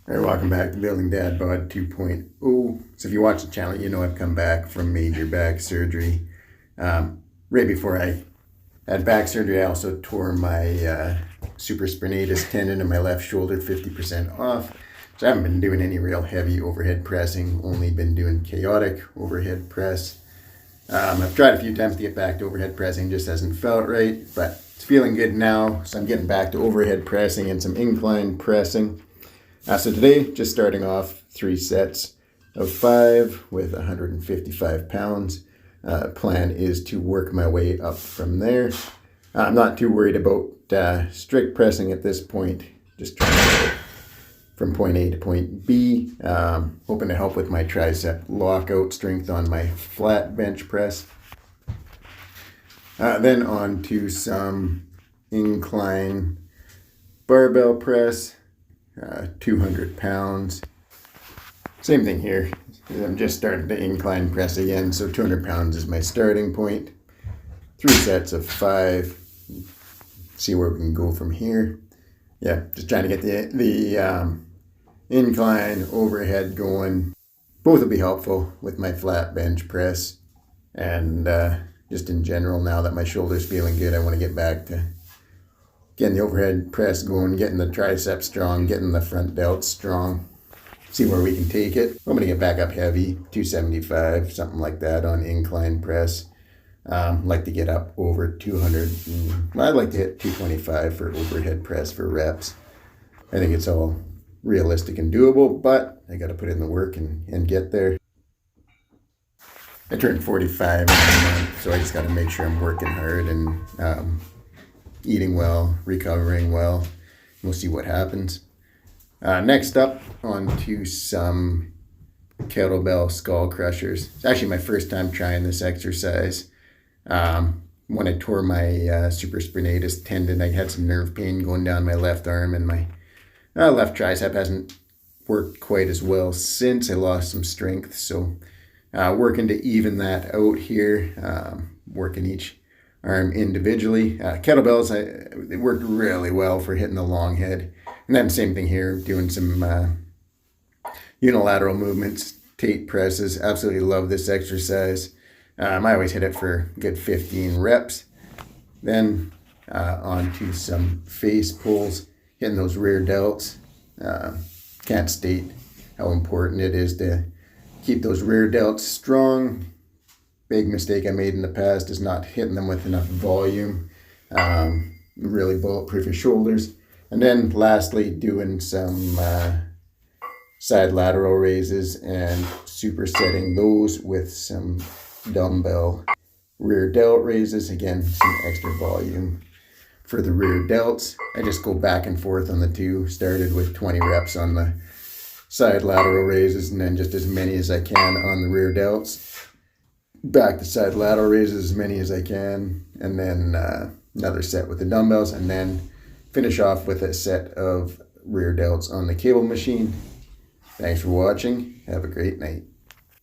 All right, welcome back to Building Dad Bod 2.0. So if you watch the channel, you know I've come back from major back surgery. Right before I had back surgery, I also tore my supraspinatus tendon in my left shoulder 50% off. So I haven't been doing any real heavy overhead pressing, only been doing chaotic overhead press. I've tried a few times to get back to overhead pressing, just hasn't felt right, but it's feeling good now. So I'm getting back to overhead pressing and some incline pressing. So today, just starting off 3 sets of 5 with 155 pounds. Plan is to work my way up from there. I'm not too worried about strict pressing at this point. Just trying to get from point A to point B. Hoping to help with my tricep lockout strength on my flat bench press. Then on to some incline barbell press. 200 pounds. Same thing here. I'm just starting to incline press again, so 200 pounds is my starting point. 3 sets of 5. See where we can go from here. Yeah, just trying to get the incline overhead going. Both will be helpful with my flat bench press, and just in general, now that my shoulder's feeling good, I want to get back to getting the overhead press going, getting the tricep strong, getting the front delts strong. See where we can take it. I'm going to get back up heavy, 275, something like that on incline press. Like to get up over 200. I'd like to hit 225 for overhead press for reps. I think it's all realistic and doable, but I got to put in the work and get there. I turned 45 in a month, so I just got to make sure I'm working hard and eating well, recovering well. We'll see what happens. Next up, on to some kettlebell skull crushers. It's actually my first time trying this exercise. When I tore my supraspinatus tendon, I had some nerve pain going down my left arm, and my left tricep hasn't worked quite as well since. I lost some strength, so working to even that out here, working each arm individually. Kettlebells, they worked really well for hitting the long head. And then same thing here, doing some unilateral movements, Tate presses. Absolutely love this exercise. I always hit it for a good 15 reps. Then on to some face pulls, hitting those rear delts. Can't state how important it is to keep those rear delts strong. Big mistake I made in the past is not hitting them with enough volume. Really bulletproof your shoulders. And then lastly, doing some side lateral raises and supersetting those with some dumbbell rear delt raises. Again, some extra volume for the rear delts. I just go back and forth on the two. Started with 20 reps on the side lateral raises, and then just as many as I can on the rear delts. Back to side lateral raises as many as I can, and then another set with the dumbbells, and then finish off with a set of rear delts on the cable machine. Thanks for watching. Have a great night.